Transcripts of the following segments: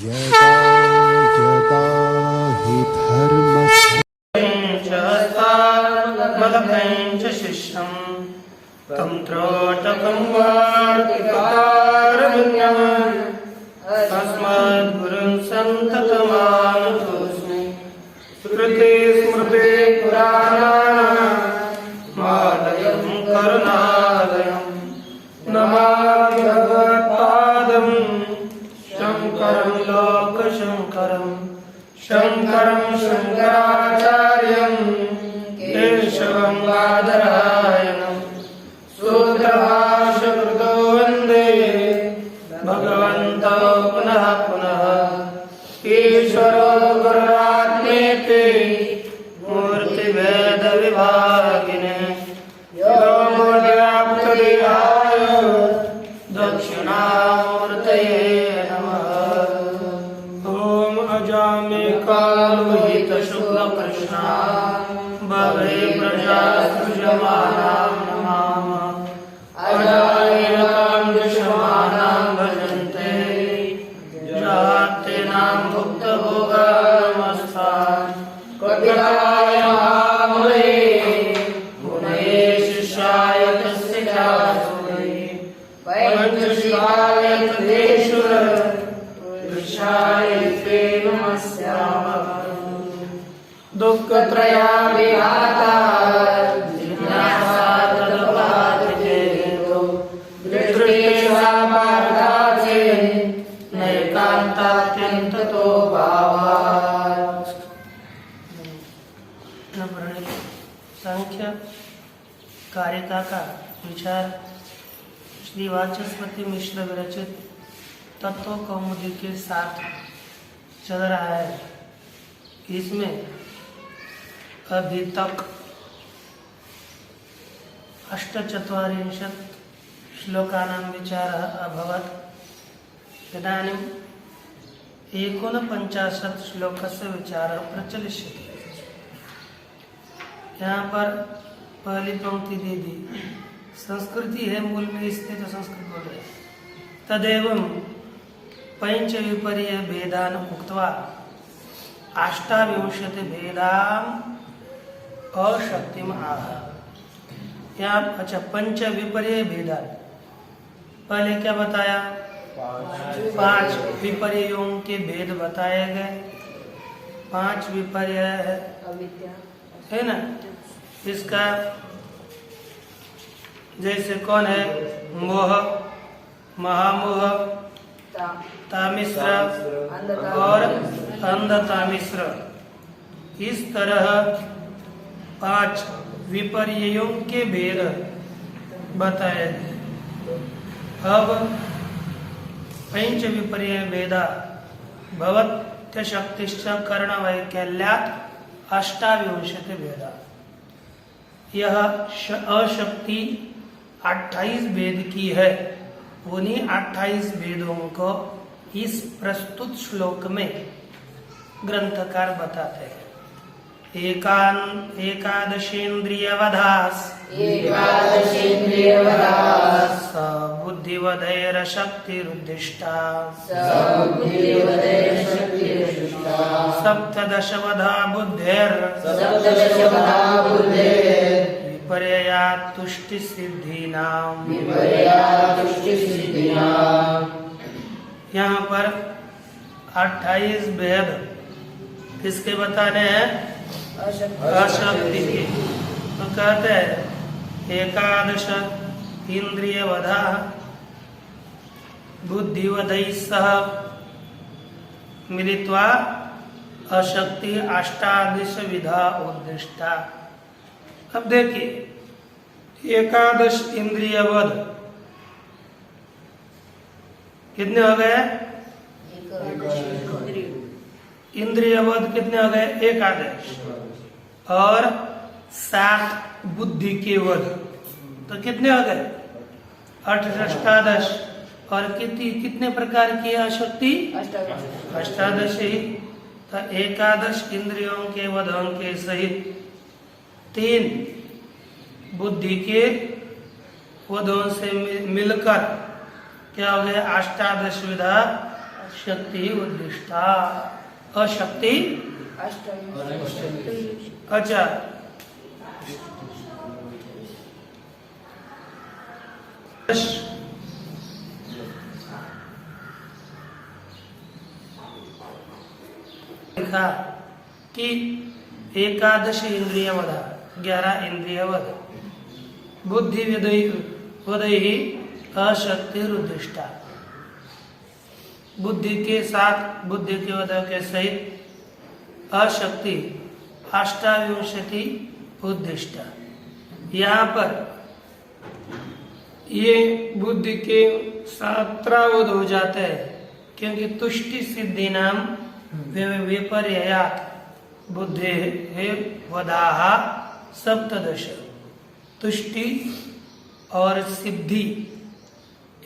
यदा यदा हि धर्मस्य शिष्यं तं त्रोटकं वार्तिकारविज्ञं तस्माद्गुरुं सन्ततमानतोऽस्मि श्रुते स्मृते पुराणानामालयं करुणालयं नमामि भगवत्पादं शङ्करं लोकशङ्करं शङ्करं शङ्कराचार्यं केशवं बादरायणं सूत्रभाष्यकृतो वन्दे भगवन्तौ पुनः पुनः ईश्वरो गुरुरात्मेति मूर्तिभेदविभागिने व्योमव्याप्तदेहाय दक्षिणामूर्तये नमः। ॐ अजामे कालुहितशुक्लकृष्णा भवे प्रजा सृजमानां नमामः। अजायतां दृश्यमानां भजन्ते जातेनां भुक्तभोगामस्तान् कपिलाय महामुने मुनये शिष्याय तस्य चासुरे पञ्चशिवाय तदेश्वर ऋषाय ते नमस्यामः। दुःखत्रयाभिघाता जिज्ञासा तदपादितेतो दृष्टेशा पार्थाचे नैकान्तात्यन्ततो भावात्। सांख्य कारिका का विचार श्री वाचस्पति मिश्र विरचित तत्व कौमुदी के साथ चल रहा है। इसमें अभी तक अष्टचत्वारिंशत् श्लोकानां विचारः अभवत्। इदानीम् 49 श्लोकस्य विचारः प्रचलिष्यते। यहाँ पर पहली पंक्ति दे दी, संस्कृति है मूल में, इसलिए तो संस्कृत बोल रहे। तदेवं पंच विपर्य भेदान उक्त्वा अष्टाविंशति भेदाम अशक्तिम आह। यहाँ अच्छा पंच विपर्य भेदान, पहले क्या बताया? 5 विपर्यों के भेद बताए गए। 5 विपर्य है ना। इसका जैसे कौन है? मोह, महामोह, तामिश्र और अंधतामिश्र। इस तरह 5 विपर्यों के भेद बताए गए। अब पंच विपर्य भेदा भवत्य शक्तिश्च कर्णवैकल्यात् अष्टाविंशति भेदा। यह अशक्ति 28 भेद की है। उन्हीं 28 भेदों को इस प्रस्तुत श्लोक में ग्रंथकार बताते हैं। एकादशेन्द्रियवधास बुद्धिवधैरशक्तिरुद्दिष्टा सप्तदशवधा बुद्धेर विपर्या तुष्टि सिद्धीनाम। यहाँ पर 28 भेद किसके बताने हैं? अशक्ति के। तो कहते हैं एकादश इंद्रिय वधा बुद्धिवधै सह मिलित्वा अशक्ति अष्टादश विधा उद्दिष्टा। अब देखिए, एकादश इंद्रिय वध कितने हो गए? इंद्रिय वध कितने हो गए? एकादश। और 7 बुद्धि के वध तो कितने हो गए? अष्टादश। और कितने प्रकार की अशक्ति? अष्टादश ही। तो एकादश इंद्रियों के वधों के सहित 3 बुद्धि के वधों से मिलकर क्या हो गया? अष्टादश विधा शक्ति उद्दिष्टा। अशक्ति अच्छा लिखा कि एकादश इंद्रिय वध 11 इंद्रिय वध बुद्धि वदयि अशक्ति उद्दिष्टा। बुद्धि के साथ बुद्धि के वध के सहित अशक्ति अष्टाविंशति उद्दिष्टा। यहाँ पर ये बुद्धि के 17 वध हो जाते हैं क्योंकि तुष्टि सिद्धि नाम विपर्ययात् बुद्धे वधाः सप्तदश। तुष्टि और सिद्धि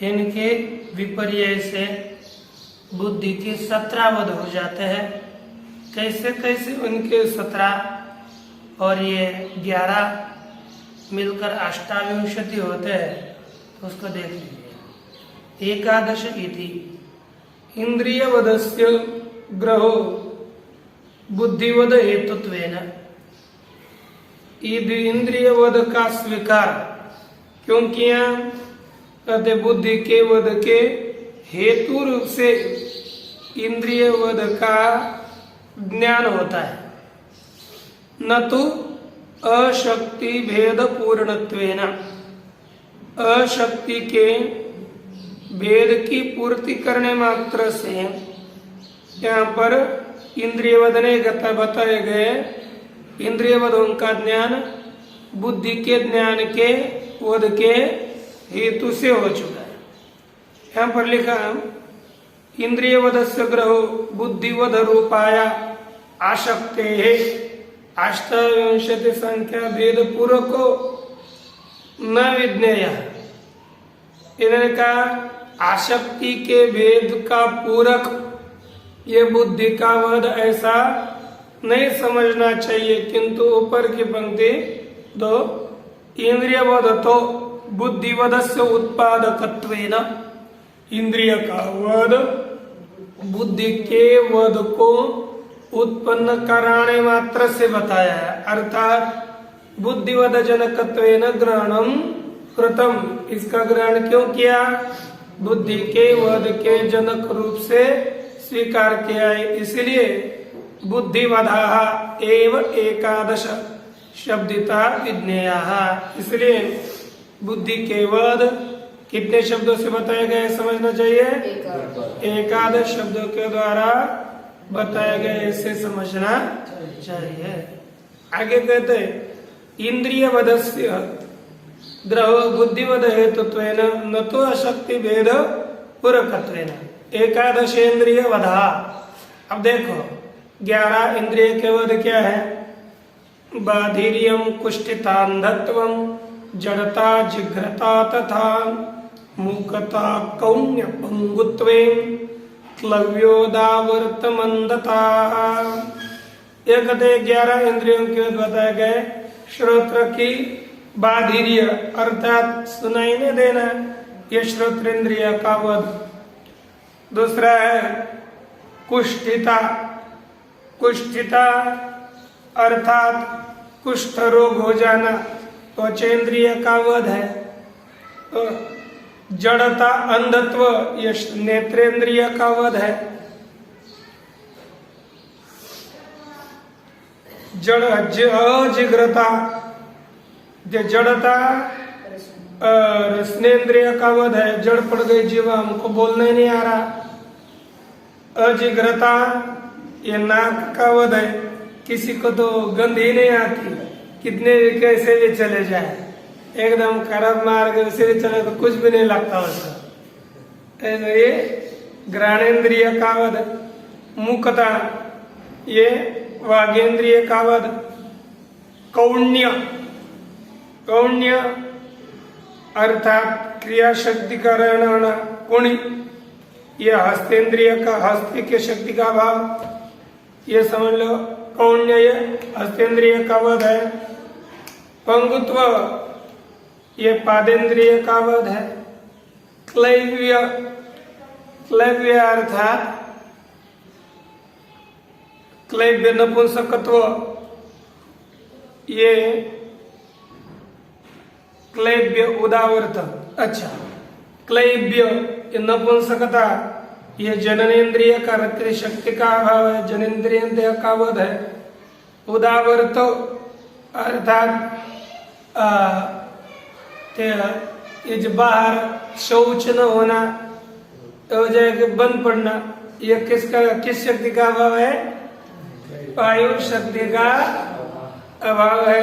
इनके विपर्य से बुद्धि के 17 वध हो जाते हैं। कैसे कैसे उनके 17 और ये 11 मिलकर अष्टाविंशति होते हैं तो उसको देख लीजिए। एकादश इति इंद्रिय वधस्य ग्रहो बुद्धिवद हेतुत्वेन। इंद्रिय वध का स्वीकार क्योंकि यहाँ कहते बुद्धि के वध के हेतु रूप से इंद्रिय वध का ज्ञान होता है, न तो अशक्ति भेद पूर्णत्वेन। अशक्ति के भेद की पूर्ति करने मात्र से यहाँ पर इंद्रिय वध ने बताए गए इंद्रिय वधों का ज्ञान बुद्धि के ज्ञान के वध के हेतु से हो चुका है। यहाँ पर लिखा इंद्रिय वधस्य ग्रहो बुद्धिवध रूपाया आशक्ते है अष्टाविंशति संख्या भेद पूर्वको न विज्ञेय। इन्होंने कहा आशक्ति के भेद का पूरक ये बुद्धि का वध ऐसा नहीं समझना चाहिए, किंतु ऊपर की पंक्ति दो इंद्रिय वध तो बुद्धिवधस्य उत्पादकत्वेन। इंद्रिय का वध बुद्धि के वध को उत्पन्न कराने मात्र से बताया है, अर्थात बुद्धिवध जनकत्वेन ग्रहणम कृतम। इसका ग्रहण क्यों किया? बुद्धि के वध के जनक रूप से स्वीकार किया है, इसलिए बुद्धिवधाः एव एकादश शब्दिता विज्ञेयाः। इसलिए बुद्धि के वध कितने शब्दों से बताया गया है समझना चाहिए? एकादश शब्दों के द्वारा बताया गया ऐसे समझना चाहिए। आगे कहते इंद्रिय वधस्य ग्रहो बुद्धिवध हेतुत्वेन न तो अशक्ति भेद पूरकत्वेन एकादशेन्द्रिय वधा। अब देखो 11 इंद्रिय के वध क्या है? बाधिर्यम कुष्ठितान्धत्वम जड़ता जिघ्रता तथा मूकता कौण्य पंगुत्वेन क्लव्योदावर्त मंदता। ये कहते 11 इंद्रियों के बताए गए। श्रोत्र की बाधिर्य अर्थात सुनाई नहीं देना, ये श्रोत्रेंद्रिय का वध। दूसरा है कुष्ठिता। कुष्ठिता अर्थात कुष्ठ रोग हो जाना, त्वचेंद्रिय का वध है। तो जड़ता अंधत्व ये नेत्रेंद्रिय का वध है। अजिघ्रता जड़ता रसनेन्द्रिय का वध है, जड़ पड़ गई जीवा, हमको बोलना ही नहीं आ रहा। अजिघ्रता ये नाक का वध है, किसी को तो गंध ही नहीं आती, कितने भी कैसे भी चले जाए, एकदम खराब मार्ग से भी चले तो कुछ भी नहीं लगता उसका। ये घ्राणेन्द्रिय का वध। मुखता ये वागेंद्रिय का वध। कौण्य कौण्य अर्थात क्रिया शक्ति का रहना। कुणी ये हस्तेंद्रिय का, हस्त के शक्ति का भाव, ये समझ लो कौण्य ये हस्तेंद्रिय का वध है। पंगुत्व ये पादेंद्रिय का वध है। क्लैव्य क्लैव्य अर्थात क्लैब्य नपुंसकत्व, ये क्लैब्य उदावर्त। अच्छा, क्लैब्य ये नपुंसकता, ये जननेन्द्रिय का रक्त शक्ति का अभाव है, जननेन्द्रिय का वध है। उदावर्त अर्थात ये जो बाहर शौच न होना, बंद पड़ना, ये किस शक्ति का अभाव है? वायु शक्ति का अभाव है।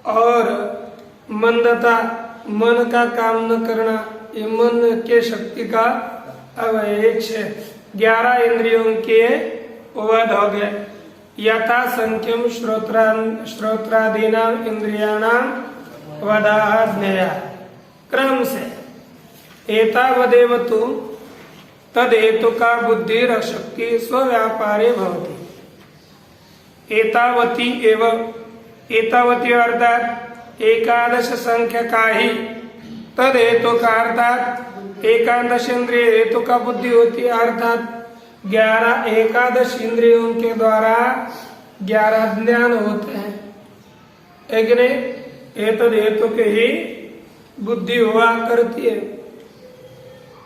और मंदता, मन का काम न करना, ये मन के शक्ति का अवय 11 इंद्रियों के वध हो गए। यथा संख्यम श्रोत्रादीनाम इंद्रियाणाम वदाः ज्ञेया, क्रम से एतावदेव तु तदेतु का बुद्धि शक्ति स्वव्यापारे भवति। एतावती एव, एतावती अर्थात 11 संख्या का ही, तद हेतु का अर्थात 11 इंद्रिय हेतु का बुद्धि होती है, अर्थात 11 इंद्रियों के द्वारा 11 ज्ञान होते हैं। एक तद हेतु के ही बुद्धि हुआ करती है।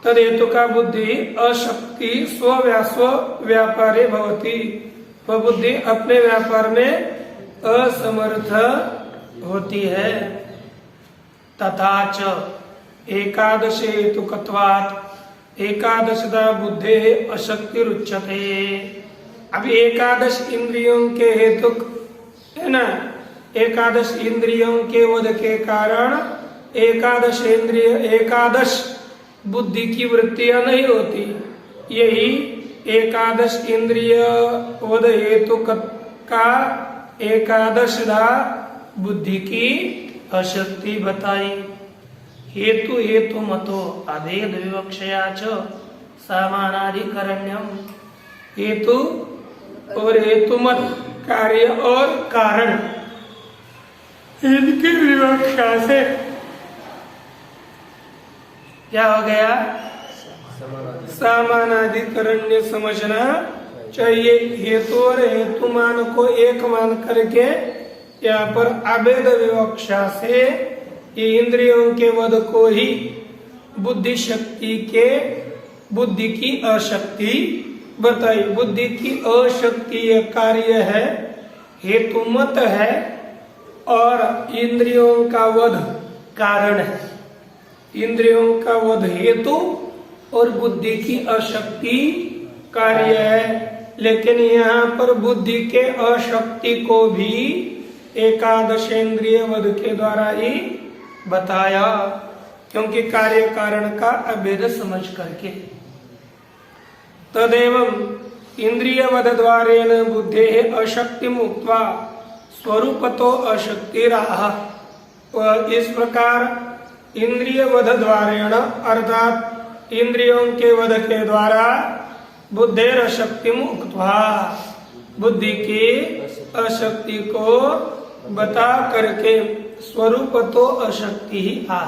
तद हेतु का बुद्धि अशक्ति स्व व्यापारे भवती, वह बुद्धि अपने व्यापार में असमर्थ होती है। तथा च एकादश हेतुकत्वात् एकादशदा बुद्धे अशक्ति रुच्यते। अब 11 इंद्रियों के हेतुक है ना, 11 इंद्रियों के वध के कारण 11 बुद्धि की वृत्तियां नहीं होती। यही 11 इंद्रिय वध हेतु का 11दा बुद्धि की अशक्ति बताई। हेतु हेतु मतो अभेद विवक्षया च सामानाधिकरण्यम। हेतु और हेतु मत, कार्य और कारण, इनकी विवक्षा से क्या हो गया? सामानाधिकरण्य समझना चाहिए। हेतु और हेतुमान को एक मान करके यहाँ पर अभेद विवक्षा से ये इंद्रियों के वध को ही बुद्धि शक्ति के, बुद्धि की अशक्ति बताई। बुद्धि की अशक्ति ये कार्य है, हेतुमत है, और इंद्रियों का वध कारण है। इंद्रियों का वध हेतु और बुद्धि की अशक्ति कार्य है। लेकिन यहाँ पर बुद्धि के अशक्ति को भी 11 इंद्रिय वध के द्वारा ही बताया, क्योंकि कार्य कारण का अभेद समझ करके। तदेवं इंद्रिय वध द्वारेण बुद्धे अशक्ति मुक्त्वा स्वरूपतो अशक्ति रहा। इस प्रकार इंद्रिय वध द्वारेण अर्थात इंद्रियों के वध के द्वारा बुद्धेर अशक्ति मुक्त्वा, बुद्धि की अशक्ति को बता करके स्वरूपतो अशक्ति ही आ,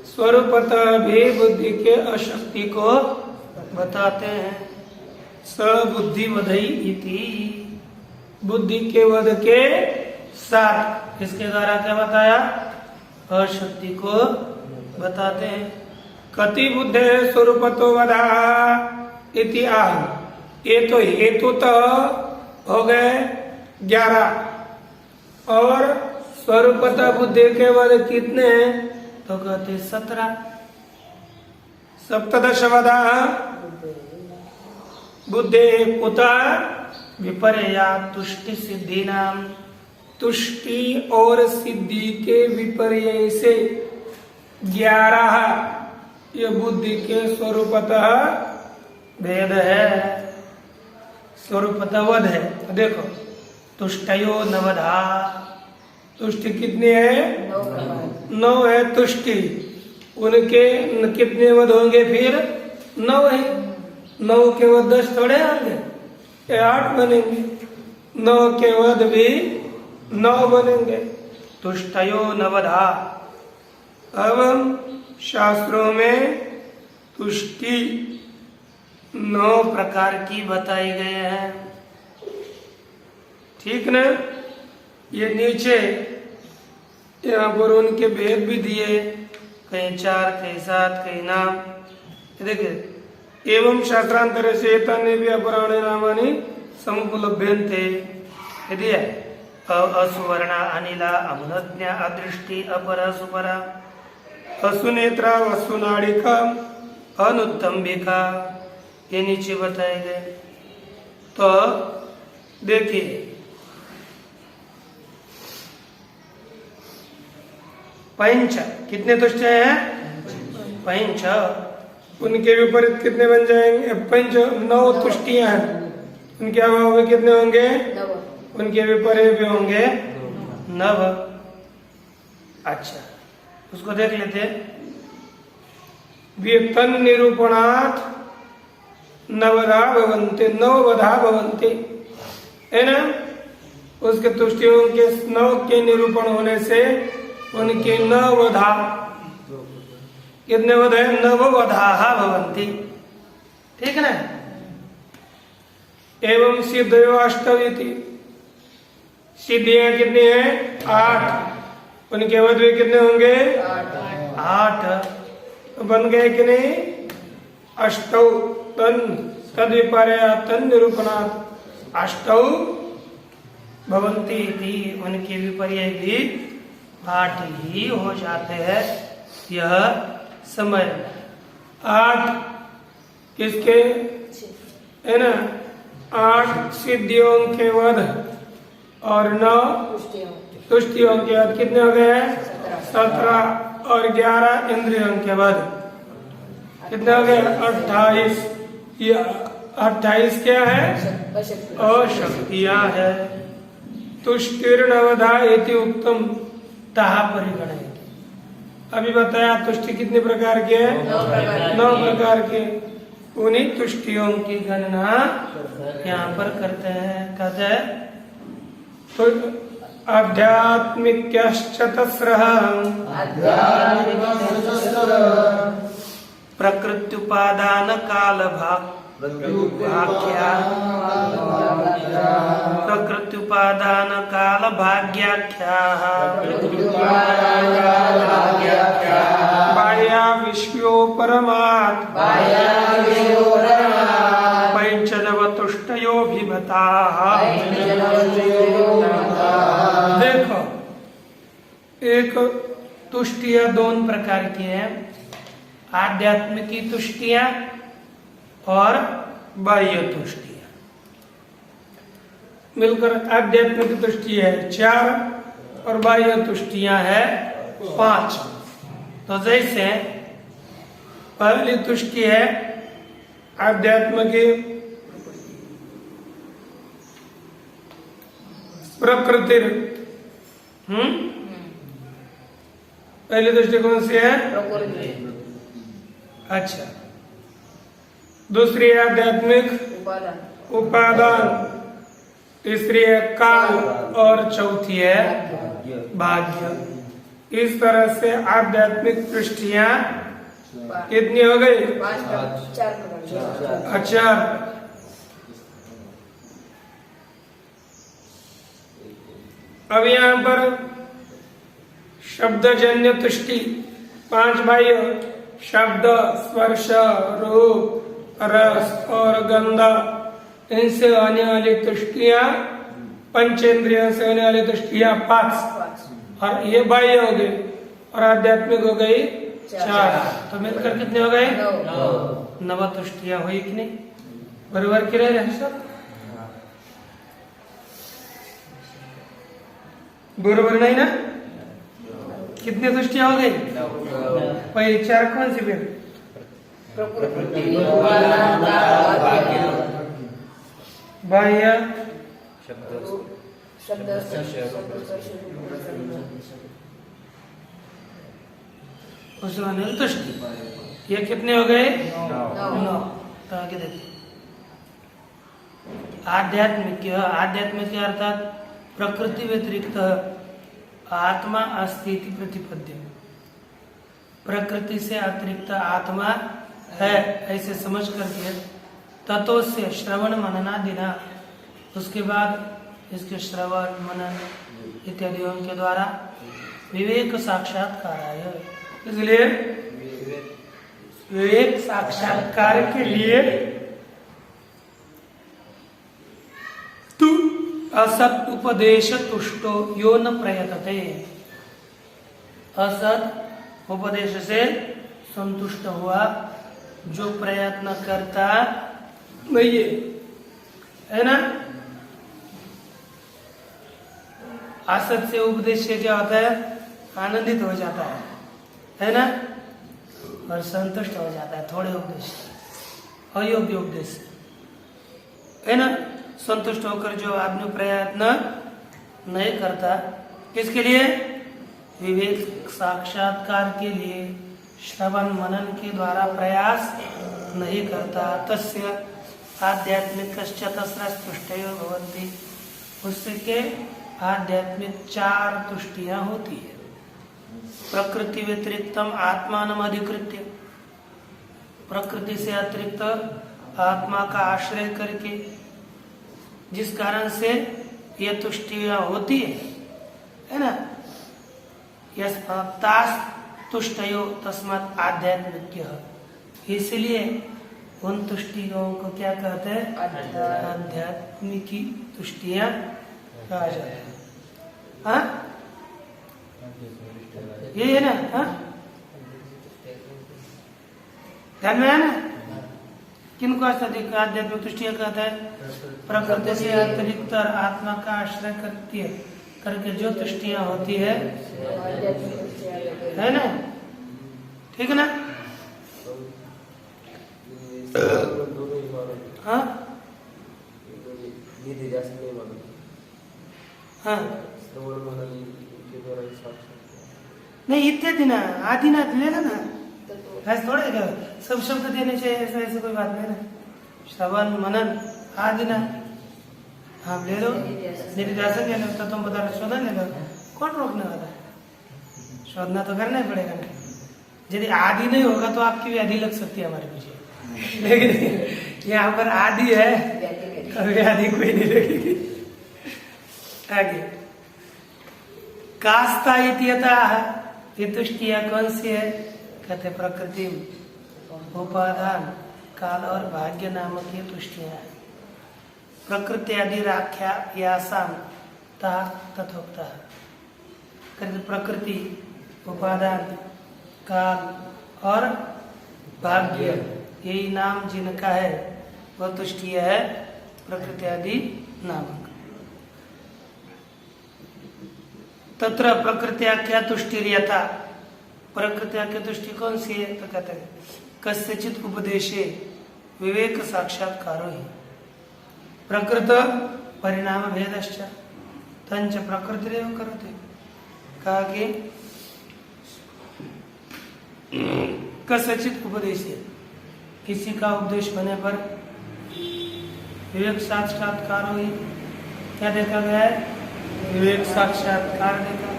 स्वरूपतः भी बुद्धि के अशक्ति को बताते हैं। सबुद्धि वधई इति, बुद्धि के वध के साथ इसके द्वारा क्या बताया? अशक्ति को बताते हैं। कति बुद्धे स्वरूपतो वधा इति आह। ये तो हेतु तो हो गए 11, और स्वरूपतः बुद्धि के वध कितने हैं? तो कहते 17। 17 वधा बुद्धे कुता विपर्या तुष्टि सिद्धि नाम। तुष्टि और सिद्धि के विपर्य से 11 ये बुद्धि के स्वरूपतः भेद है, स्वरूपतः वध है। देखो, तुष्टयो नवधा, तुष्टि कितने है? 9 है तुष्टि। उनके कितने वध होंगे फिर? 9 है। 9 के वध 10 थोड़े आएंगे, 8 बनेंगे। 9 के वध भी 9 बनेंगे। तुष्टयो नवधा। अब शास्त्रों में तुष्टि 9 प्रकार की बताई गई है। ठीक ना। ये नीचे यहाँ पर उनके भेद भी दिए, कहीं 4 कहीं 7 कहीं नाम। ये देखिए एवं शास्त्रांतर से एतानि भी अपराणे नामानि समुपलभ्यन्ते। यदि असुवर्णा अनिला अमुनज्ञा अदृष्टि अपरा सुपरा असुनेत्रा वसुनाड़िका अनुत्तंबिका, ये नीचे बताए गए। तो देखिए पंच कितने तुष्टियां हैं? पंच। उनके विपरीत कितने बन जाएंगे? पंच 9 तुष्टियां हैं। उनके अभाव में कितने होंगे? उनके विपरीत भी होंगे 9। अच्छा उसको देख लेते हैं। व्यक्तन निरूपणात् नवधा भवन्ति, 9 वधा भवन्ति, है ना। उसके तुष्टियों के 9 के निरूपण होने से उनके 9 वधा, कितने वध है? 9 वधा भवन्ति, ठीक है ना। एवं सिद्धयो अष्टविति, सिद्धियां कितनी है? 8। उनके वध भी कितने होंगे? 8 बन गए कि नहीं? अष्टौ तन तद विपर्या तन निरूपणात् अष्टौ भवन्ति इति, उनके विपर्य भी 8 ही हो जाते हैं। यह समय 8 किसके है ना? 8 सिद्धियों के वध और 9 तुष्टियों के वध, कितने हो गए हैं? 17 और 11 इंद्रियों के वध, कितने हो गए? 28। ये 28 क्या है? अशक्तियां है। तुष्टिर्नवधा इति उत्तम ताहा परिगणयति। अभी बताया तुष्टि कितने प्रकार के हैं? 9 प्रकार के। उन्हीं तुष्टियों की गणना यहाँ पर करते हैं। कहते हैं तो आध्यात्मिक्यश्चतस्रः प्रकृत्युपादान काल भाग्या प्रकृत्युपादान काल भाग्याख्याः बाह्या विश्वोपरमात् पंचनवतुष्टयोभिमताः। देखो एक तुष्टियां 2 प्रकार की हैं, आध्यात्मिकी तुष्टियां और बाह्य तुष्टियां। मिलकर आध्यात्मिक तुष्टि है 4 और बाह्य तुष्टियां है 5। तो जैसे पहली तुष्टि है आध्यात्म की प्रकृति, पहली दृष्टि कौन सी है? अच्छा। दूसरी है आध्यात्मिक उपादान, तीसरी है काल और चौथी है भाग्य। इस तरह से आध्यात्मिक दृष्टियां कितनी हो गई? 4। अच्छा अब यहाँ पर शब्दजन्य तुष्टि 5 बाह्य, शब्द, स्पर्श, रूप, रस और गंध, इनसे आने वाली तुष्टियां, पंचेंद्रियों से होने वाली तुष्टियां 5 और ये बाह्य हो गई और आध्यात्मिक हो गई 4। तो मिलकर कितने हो गए? 9 तुष्टियां हुई कि नहीं? बराबर की रहे सब? बराबर नहीं ना? कितने तुष्टियां हो गई? पहले 4 कौन सी? फिर बाह्य, उसमें तुष्टि, ये कितने हो गए? 9। तो आगे देखिए आध्यात्मिक अर्थात प्रकृति व्यतिरिक्त आत्मा अस्ति इति प्रतिपद्य। प्रकृति से अतिरिक्त आत्मा है ऐसे समझ करके तत्व से श्रवण मननादिना, उसके बाद इसके श्रवण मनन इत्यादियों के द्वारा विवेक साक्षात्कार है। इसलिए विवेक साक्षात्कार के लिए तू असत उपदेश तुष्टो यो न प्रयतते, असत उपदेश से संतुष्ट हुआ जो प्रयत्न करता नहीं है ना। असत से उपदेश से क्या होता है, आनंदित हो जाता है ना, और संतुष्ट हो जाता है थोड़े उपदेश, अयोग्य उपदेश है ना। संतुष्ट होकर जो आदमी प्रयत्न नहीं करता, किसके लिए, विवेक साक्षात्कार के लिए, श्रवण मनन के द्वारा प्रयास नहीं करता, तस्य आध्यात्मिक तुष्टयो भवन्ति, उसके आध्यात्मिक 4 तुष्टियां होती है। प्रकृति व्यतिरिक्तम आत्मानम अधिकृत्य, प्रकृति से अतिरिक्त आत्मा का आश्रय करके, जिस कारण से ये तुष्टियां होती है ना। यस्मात् तुष्टयो तस्मात् आध्यात्मिक, इसलिए उन तुष्टियों को क्या कहते हैं, आध्यात्मिकी तुष्टियां कहा जाता है। हाँ ये है ना, हाँ ध्यान में है ना। किनको आध्यात्मिक तुष्टियां कहता है, प्रकृति से अतिरिक्त आत्मा का आश्रय करके जो तुष्टियां होती है ना, ठीक है ना। हाँ हाँ नहीं, इत्यादि ना, आदि ना लेना ना, ऐसे थोड़ा है, सब शब्द देने से ऐसा कोई बात नहीं ना। श्रवण मनन आदि ना, हाँ ले लो, निधिध्यासन ले लो, तो तुम बता रहे शोधन ले लो, कौन रोकने वाला है, शोधना तो करना ही पड़ेगा ना। यदि आदि नहीं होगा तो आपकी व्याधि लग सकती है हमारे पीछे, लेकिन यहाँ पर आदि है, कभी आदि कोई नहीं लगेगी। आगे कास्ता इत्यता, ये तुष्टियां कौन सी है, कहते प्रकृति, उपादान, काल और भाग्य नामक ये तुष्टियां हैं। प्रकृति आदि राख्या यासाम तथोक्ता, प्रकृति, उपादान, काल और भाग्य, यही नाम जिनका है वह तुष्टियां है प्रकृति आदि नामक। तत्र प्रकृत्याख्या तुष्टिर्यथा, प्रकृत्याख्या तुष्टि कौन सी है, तो कहते हैं कस्यचित उपदेशे विवेक साक्षात्कारो ही प्रकृत परिणाम भेदश्च तंच प्रकृतिरेव करोति। कहा कि कस्यचित उपदेशे, किसी का उपदेश होने पर विवेक साक्षात्कारो ही, क्या देखा गया है, विवेक साक्षात्कार देखा,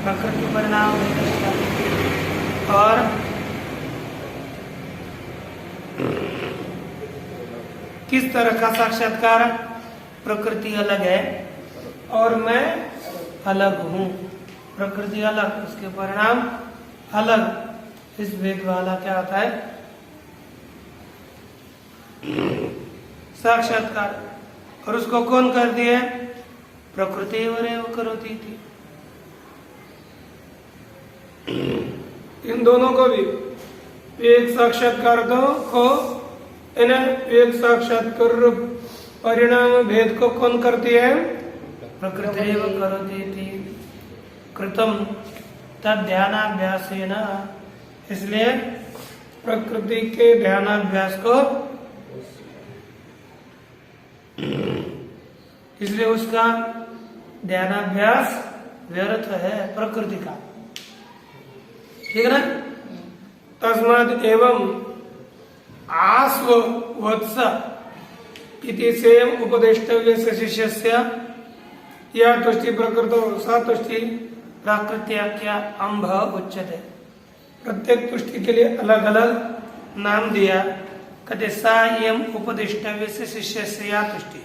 प्रकृति परिणाम और किस तरह का साक्षात्कार, प्रकृति अलग है और मैं अलग हूँ, प्रकृति अलग, उसके परिणाम अलग, इस भेद वाला क्या होता है साक्षात्कार। और उसको कौन कर दिए, प्रकृति वरेव करोति थी। इन दोनों को भी एक साक्षात्कार को एक साक्षात्कार परिणाम भेद को कौन करती है, प्रकृति करोति थी। कृतम तद ध्यानाभ्यासेन, इसलिए प्रकृति के ध्यानाभ्यास को, इसलिए उसका ध्यानाभ्यास व्यर्थ है प्रकृति का, ठीक है ना। तस्माद एवं आस्व वत्स इति से उपदेष्टव्य शिष्यस्य या तुष्टि प्रकृतो सा तुष्टि प्राकृत्याख्या अंभ उच्यते। प्रत्येक तुष्टि के लिए अलग अलग नाम दिया, कहते सा यम उपदिष्टव्य शिष्यस्य या तुष्टि।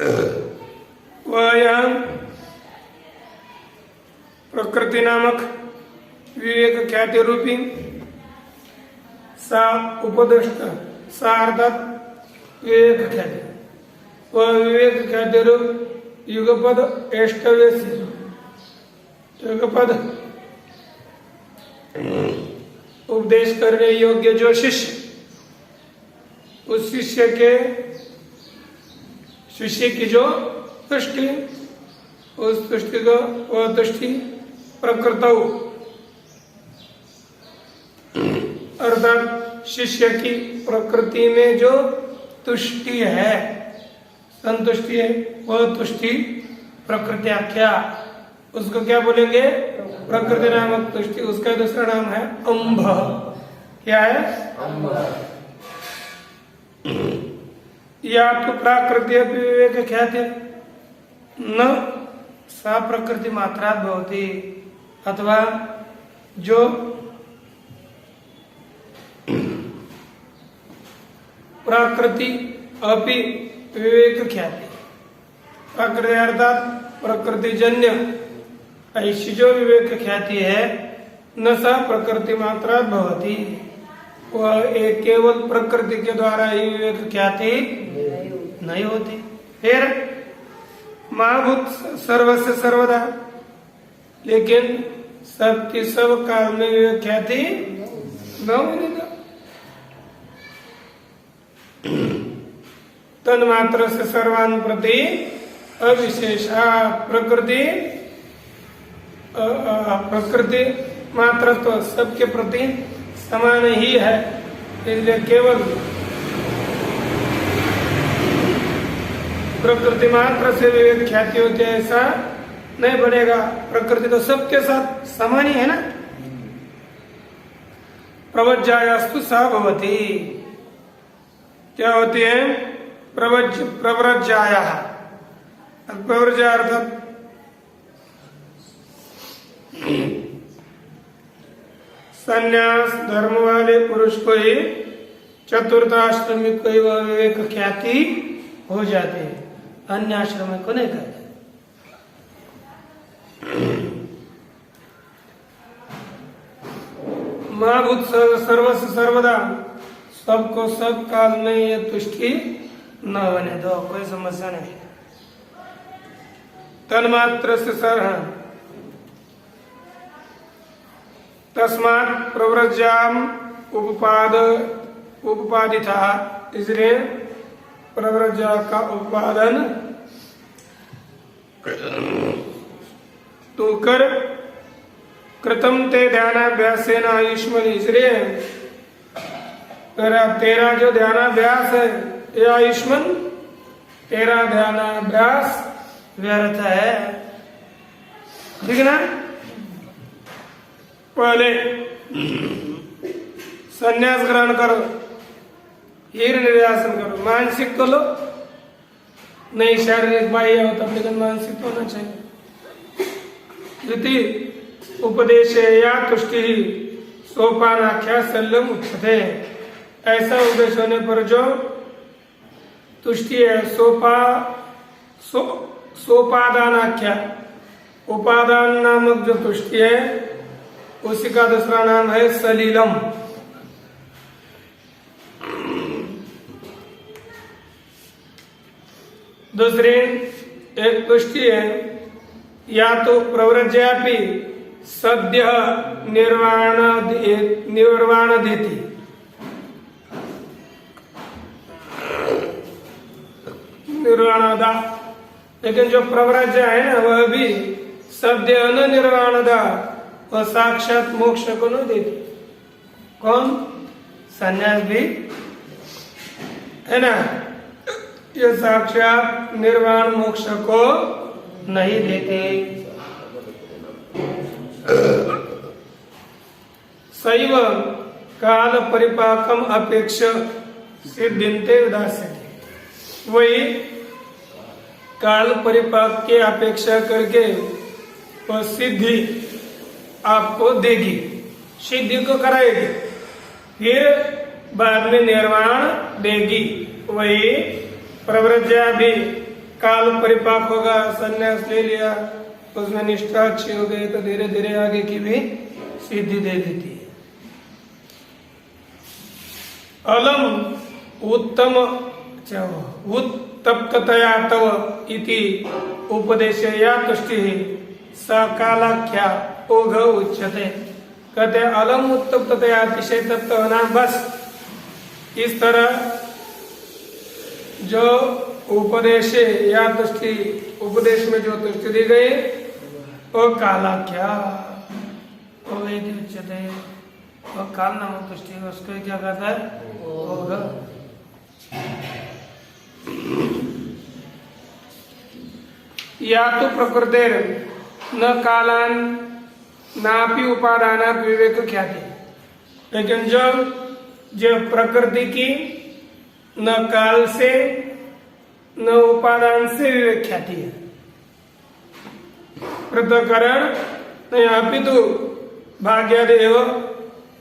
वह यहाँ प्रकृति नामक विवेक ख्याति रूपी सा उपदिष्ट सा अर्थात विवेक ख्याति, वह विवेक ख्याति रूप युगपद ऐष्टव्य से युगपद उपदेश करने योग्य जो शिष्य, उस शिष्य की जो तुष्टि, उस तुष्टि को वह तुष्टि प्रकृत अर्थात शिष्य की प्रकृति में जो तुष्टि है, संतुष्टि है, वह तुष्टि प्रकृत्याख्या, उसको क्या बोलेंगे? प्रकृति नामक तुष्टि। उसका दूसरा नाम है अंभ। क्या है? या तो प्राकृति विवेक ख्याति न सा प्रकृति मात्रा भवति, अथवा जो प्राकृति अपि विवेक ख्याति, प्रकृति अर्थात प्रकृति जन्य ऐसी जो विवेक ख्याति है, न सा प्रकृति मात्रा भवति, वह एक केवल प्रकृति के द्वारा ही विवेक ख्याति नहीं होती। फिर महाभूत सर्वस्य सर्वदा, लेकिन सबकी सब काल में विवेक ख्याति न होने दो। तन्मात्र से सर्वान प्रति अविशेषा, प्रकृति प्रकृति मात्र तो सबके प्रति समान ही है, इसलिए केवल प्रकृति मात्र से विवेक ख्याति होती है ऐसा नहीं बनेगा। प्रकृति तो सबके साथ समान ही है ना। प्रवज्जायास्तु सा भवति, क्या होती है? प्रव्रज्जाया, प्रव्रज्जा अर्थात संन्यास धर्म वाले पुरुष को ही चतुर्थाश्रमी को ही वह विवेक ख्याति हो जाती है, अन्य आश्रम को नहीं करते। महाभूत सर्वस्व सर्वदा, सबको सब काल में ये तुष्टि न बने दो, कोई समस्या नहीं। तन्मात्र से सर तस्मात् प्रव्रज्याम उपादिता, इसलिए प्रव्रज्या का उपादन तो कर कृतम ते ध्यानाभ्यासेन आयुष्मान, इसलिए तेरा जो ध्यानाभ्यास है ये आयुष्मान, तेरा ध्यानाभ्यास व्यर्थ है। ठीक है ना? पहले संन्यास ग्रहण करो, हीर निर्यासन करो, मानसिक तो लो, नहीं शारीरिक बाह्य होता, लेकिन मानसिक होना चाहिए। द्वितीय उपदेश या तुष्टि सोपानाख्या शल्यम उच्चते, ऐसा उपदेश होने पर जो तुष्टि है, सोपादानाख्या, उपादान नामक जो तुष्टि है, उसी का दूसरा नाम है सलीलम। दूसरी एक तुष्टि है, या तो प्रव्रज्यापि सद्य निर्वाण देती, निर्वाणदा, लेकिन जो प्रव्रज्या है ना वह भी सद्य न निर्वाणदा, वह साक्षात मोक्ष को न देती। कौन? संन्यास भी है ना, ये साक्षात निर्वाण मोक्ष को नहीं देते। सैव काल परिपाकम अपेक्ष सिद्धिन्ते उदास्यते, वही काल परिपाक के अपेक्षा करके वह सिद्धि आपको देगी, सिद्धि को कराएगी, फिर बाद में निर्वाण देगी। वही प्रव्रज्या भी काल परिपाक होगा, संन्यास ले लिया, उसमें निष्ठा अच्छी हो गई तो धीरे धीरे आगे की भी सिद्धि दे देती है। अलम उत्तम उत्तप्ततया तव इति उपदेशया तुष्टि स कालाख्या ओघ उच्यते। कहते अलम उत्तप्ततया अतिशय तप्त होना, बस इस तरह जो उपदेश या तुष्टि, उपदेश में जो तुष्टि दी गई वो कालाख्या उच्यते, वो काल नामक तुष्टि, उसको क्या कहता है? ओघ। या तो प्रकृतिर न कालान नापि उपादानात विवेक ख्याति। लेकिन जो प्रकृति की न काल से न उपादान से विवेक ख्याति है, पृथक्करण नहीं अपितु भाग्यादेव,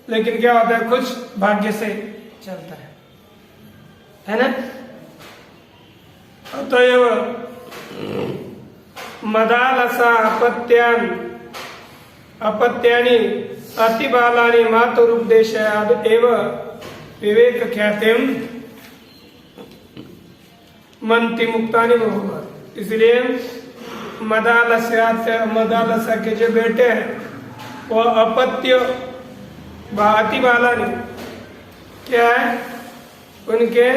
लेकिन क्या होता है? कुछ भाग्य से चलता है ना? अतएव मदालसा अपत्यानि अतिबालानि मातुरुपदेशाद् एव विवेक ख्यातिम मंति मुक्तानि बहु। इसलिए मदालसा के जो बेटे हैं वो अपत्य अतिबालानि क्या है? उनके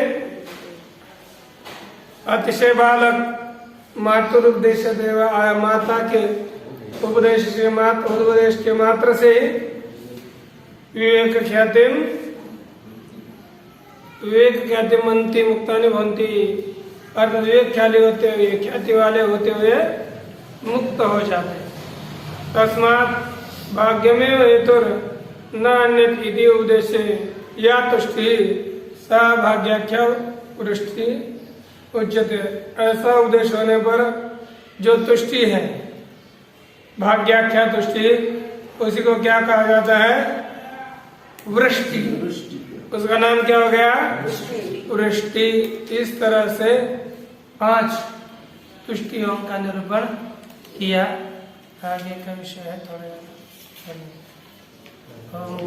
अतिशय बालक मातुरुपदेश देवा, माता के उपदेश से, उपदेश के मात्र से विवेक ख्याति मंति मुक्तानि भवन्ति, अर्थ विवेक ख्याति होते हुए, ख्याति वाले होते हुए मुक्त हो जाते। तस्मात् भाग्यमेव हेतुर न अन्यत् इति उपदेशे या तुष्टि सा भाग्याख्या वृष्टि उच्यते। ऐसा उपदेश होने पर जो तुष्टि है, भाग्याख्या तुष्टि, उसी को क्या कहा जाता है? वृष्टि। उसका नाम क्या हो गया? वृष्टि। इस तरह से 5 तुष्टियों का निरूपण किया। आगे का विषय है थोड़े ओम